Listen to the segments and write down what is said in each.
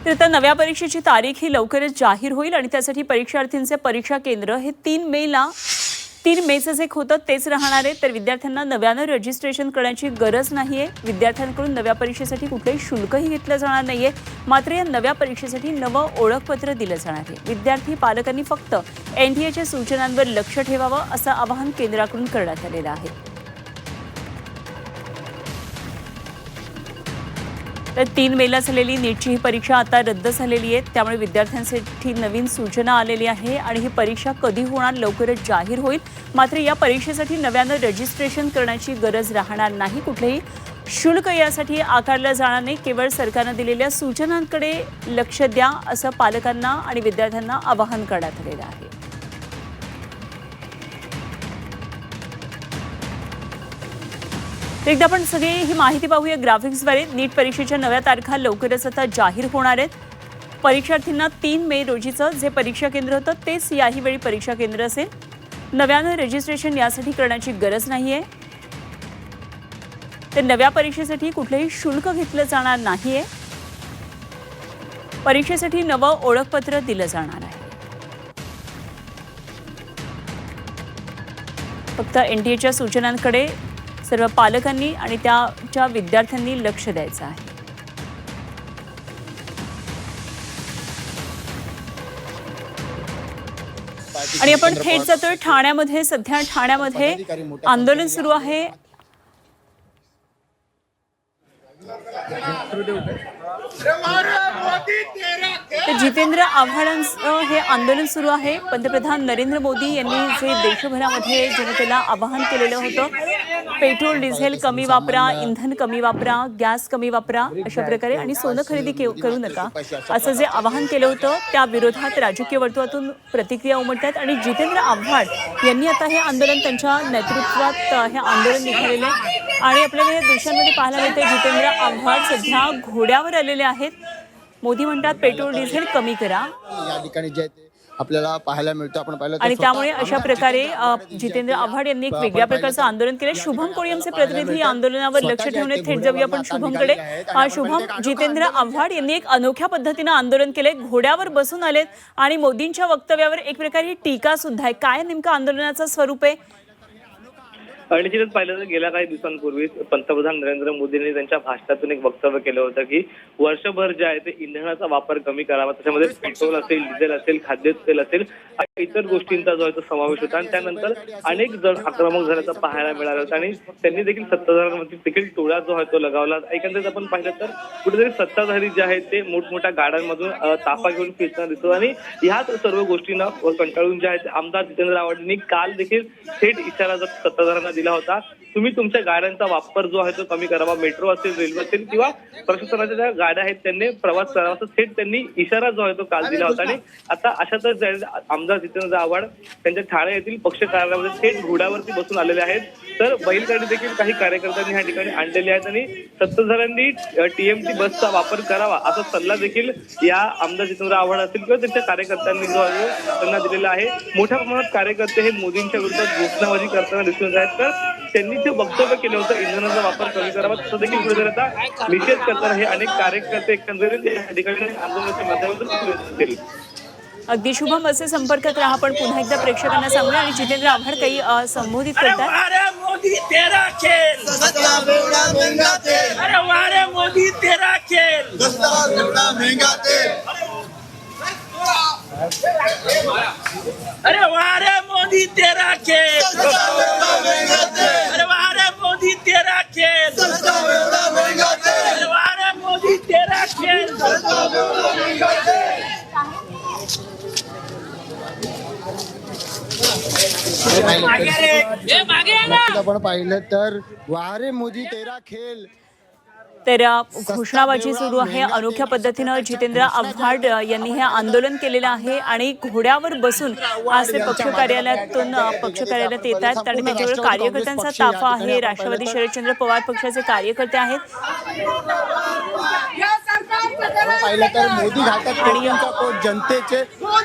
तर आता नव्या परीक्षेची तारीख ही लवकरच जाहीर होईल आणि त्यासाठी परीक्षार्थींचे परीक्षा केंद्र हे 3 मेचं जे होतं तेच राहणार आहे। तर विद्यार्थ्यांना नव्यानं रजिस्ट्रेशन करण्याची गरज नाहीये। विद्यार्थ्यांकडून नव्या परीक्षेसाठी कुठलेही शुल्कही घेतलं जाणार नाहीये। मात्र या नव्या परीक्षेसाठी नवं ओळखपत्र दिलं जाणार आहे। विद्यार्थी पालकांनी फक्त एनटीएच्या सूचनांवर लक्ष ठेवावं असं आवाहन केंद्राकडून करण्यात आलेलं आहे। तर 3 मेला झालेली नीटची ही परीक्षा आता रद्द झालेली आहे। त्यामुळे विद्यार्थ्यांसाठी नवीन सूचना आलेली आहे आणि ही परीक्षा कधी होणार लवकरच जाहीर होईल। मात्र या परीक्षेसाठी नव्यानं रजिस्ट्रेशन करण्याची गरज राहणार नाही। कुठलेही शुल्क यासाठी आकारलं जाणार नाही। केवळ सरकारने दिलेल्या सूचनांकडे लक्ष द्या असं पालकांना आणि विद्यार्थ्यांना आवाहन करण्यात आलेलं आहे। एकदा आपण सगळी ही माहिती पाहूया ग्राफिक्सद्वारे। नीट परीक्षेच्या नव्या तारखा लवकरच आता जाहीर होणार आहेत। परीक्षार्थींना 3 मे रोजीचं जे परीक्षा केंद्र होतं तेच याही वेळी परीक्षा केंद्र असेल। नव्यानं रजिस्ट्रेशन यासाठी करण्याची गरज नाहीये। तर नव्या परीक्षेसाठी कुठलेही शुल्क घेतलं जाणार नाहीये। परीक्षेसाठी नवं ओळखपत्र दिलं जाणार आहे। फक्त एनटीएच्या सूचनांकडे सर्व पालकांनी आणि त्याच्या विद्यार्थ्यांनी लक्ष द्यायचं आहे। आणि आपण थेट जातोय ठाण्यामध्ये। सध्या ठाण्यामध्ये आंदोलन सुरू आहे। जितेंद्र आव्हाडांचं हे आंदोलन सुरू आहे। पंतप्रधान नरेंद्र मोदी यांनी जे देशभरामध्ये जनतेला आवाहन केलेलं होतं, पेट्रोल डिझेल कमी वापरा, इंधन कमी वापरा, गॅस कमी वापरा अशा प्रकारे आणि सोनं खरेदी करू नका असं जे आवाहन केलं होतं त्या विरोधात राजकीय वर्तुळातून प्रतिक्रिया उमटतात। आणि जितेंद्र आव्हाड यांनी आता हे आंदोलन त्यांच्या नेतृत्वात हे आंदोलन निघालेलं आहे। आणि आपल्याला या दृश्यांमध्ये पाहायला मिळते जितेंद्र आव्हाड सध्या घोड्यावर आलेले आहेत। मोदी म्हणतात पेट्रोल डिझेल कमी करा या ठिकाणी जे आपल्याला पाहायला मिळतं। आपण पाहिलं आणि त्यामुळे अशा प्रकारे जितेंद्र आव्हाड यांनी एक वेगळ्या प्रकारचं आंदोलन केलं। शुभम कोळी आमचे प्रतिनिधी या आंदोलनावर लक्ष ठेवून थेट जाऊया आपण शुभमकडे। शुभम, जितेंद्र आव्हाड यांनी एक अनोख्या पद्धतीनं आंदोलन केले, घोड्यावर बसून आलेत आणि मोदींच्या वक्तव्यावर एक प्रकारे टीका सुद्धा आहे। काय नेमकं आंदोलनाचं स्वरूप आहे? निश्चितच पाहिलं तर गेल्या काही दिवसांपूर्वी पंतप्रधान नरेंद्र मोदींनी त्यांच्या भाषणातून एक वक्तव्य केलं होतं की वर्षभर जे आहे ते इंधनाचा वापर कमी करावा। त्याच्यामध्ये पेट्रोल असेल, डिझेल असेल, खाद्यतेल असेल, इतर गोष्टींचा जो आहे तो समावेश होता। आणि त्यानंतर अनेक जण आक्रमक झाल्याचं पाहायला मिळालं होतं आणि त्यांनी देखील सत्ताधाऱ्यांवरती देखील टोळा जो आहे तो लगावला। एकंदरीत आपण पाहिलं तर कुठेतरी सत्ताधारी जे आहेत ते मोठमोठ्या गाड्यांमधून ताफा घेऊन फिरताना दिसतो। आणि ह्याच सर्व गोष्टींना कंटाळून जे आहेत आमदार जितेंद्र आव्हाड यांनी काल देखील थेट इशारा सत्ताधाऱ्यांना दिला होता, तुम्ही तुमच्या गाड्यांचा वापर जो आहे तो कमी करावा। मेट्रो असेल, रेल्वे असेल किंवा प्रशासनाच्या ज्या गाड्या आहेत त्यांनी प्रवास करावा असं थेट त्यांनी इशारा जो आहे तो काल दिला होता। आणि आता अशातच आमदार जितेंद्र आव्हाड त्यांच्या ठाणे येथील पक्ष कार्यालयामध्ये थेट घोड्यावरती बसून आलेले आहेत। तर बैलगाडी देखील काही कार्यकर्त्यांनी ह्या ठिकाणी आणलेली आहेत आणि सत्ताधाऱ्यांनी टीएमटी बसचा वापर करावा असा सल्ला देखील या आमदार जितेंद्र आव्हाड असतील किंवा त्यांच्या कार्यकर्त्यांनी जो आहे त्यांना दिलेला आहे। मोठ्या प्रमाणात कार्यकर्ते हे मोदींच्या विरोधात घोषणाबाजी करताना दिसून येत आहेत। तर त्यांनी जे वक्तव्य केलं होतं इंधनाचा वापर कमी करावा तसं देखील कुठेतरी आता निषेध करताना हे अनेक कार्यकर्ते एकंदरीत या ठिकाणी आंदोलनाच्या माध्यमातून दिसून येतील। अगदी शुभम, असे संपर्कात राहा। आपण पुन्हा एकदा प्रेक्षकांना सांगूया आणि जितेंद्र आव्हाड काही संबोधित करतात। अरे मोदी तेरा खेल, अरे वारे मोदी तेरा खेल, अरे वारे मोदी तेरा खेल, अरे वारे मोदी तेरा खेल, अरे वारे मोदी तेरा खेल। आपण पाहिलं तर वारे मोदी तेरा खेल। तर घोषणाबाजी सुरू आहे। अनोख्या पद्धतीनं जितेंद्र आव्हाड यांनी हे आंदोलन केलेलं आहे आणि घोड्यावर बसून आज ते पक्ष कार्यालयात येत आहेत आणि त्यांच्यावर कार्यकर्त्यांचा ताफा आहे। राष्ट्रवादी शरदचंद्र पवार पक्षाचे कार्यकर्ते आहेत। पाहिलं तर मोदी घाटात कोटींचा पोट जनतेचे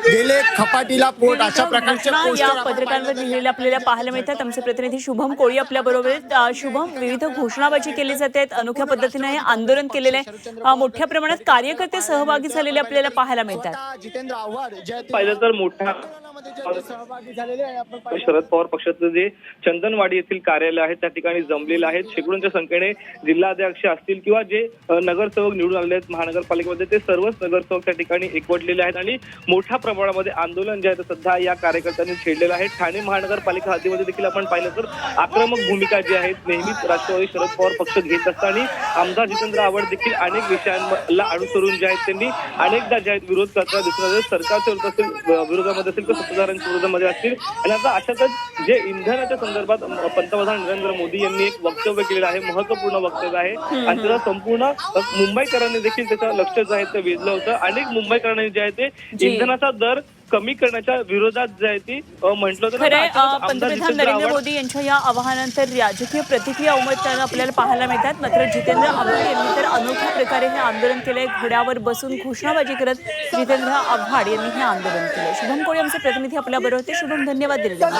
गेले खपाटीला पोट अशा प्रकारचे घोषणा पोस्टर या आपण पत्रकारांवर पाहिलं. लिहिलेल्या आपल्याला पाहायला मिळतात. आमचे प्रतिनिधी शुभम कोळी आपल्या बरोबर आहेत. शुभम, विविध घोषणाबाजी केली जाते, अनोख्या पद्धतीने हे आंदोलन केलेलं आहे, मोठ्या प्रमाणात कार्यकर्ते सहभागी झालेले आपल्याला पाहायला मिळतात. जितेंद्र आव्हाड जे आहेत ते पाहिलं तर मोठ्या आंदोलनामध्ये जे आहेत ते सहभागी झालेले आहे. आपण पाहिलं शरद पवार पक्षाचं जे चंदनवाडी येथील कार्यालय आहे त्या ठिकाणी जमलेलं आहे. शेकडोंच्या संख्येने जिल्हाध्यक्ष असतील किंवा जे नगरसेवक निवडून आलेले आहेत महानगरपालिकेमध्ये ते सर्वच नगरसेवक त्या ठिकाणी एकवटलेले आहेत आणि मोठ्या प्रमाणामध्ये आंदोलन जे आहे ते सध्या या कार्यकर्त्यांनी छेडलेलं आहे. ठाणे महानगरपालिका हद्दीमध्ये देखील आपण पाहिलं तर आक्रमक भूमिका जी आहेत नेहमीच राष्ट्रवादी शरद पवार पक्ष घेत असताना आमदार जितेंद्र आव्हाड देखील अनेक विषयांना अनुसरून जे आहेत त्यांनी अनेकदा जे आहेत विरोध करताना दिसून आले. सरकारच्या विरोधात असेल, विरोधामध्ये असेल तर सत्ताधाऱ्यांच्या विरोधामध्ये असतील. आणि आता अशातच जे इंधनाच्या संदर्भात पंतप्रधान नरेंद्र मोदी यांनी एक वक्तव्य केलेलं आहे, महत्वपूर्ण वक्तव्य आहे आणि त्याचा संपूर्ण मुंबईकरांनी देखील त्याचं लक्ष जे आहे ते वेधलं होतं. अनेक मुंबईकरांनी जे आहे ते इंधनाचा दर कमी करण्याच्या विरोधात जे आहे ती म्हटलं होतं. खरंय, पंतप्रधान नरेंद्र मोदी यांच्या या आवाहनानंतर राजकीय प्रतिक्रिया उमटताना आपल्याला पाहायला मिळतात. मात्र जितेंद्र आव्हाड यांनी तर अनोख्या प्रकारे हे आंदोलन केलंय. घोड्यावर बसून घोषणाबाजी करत जितेंद्र आव्हाड यांनी हे आंदोलन केलंय. शुभम कोळी आमचे प्रतिनिधी आपल्या बरोबर होते. शुभम, धन्यवाद दिलेल्या.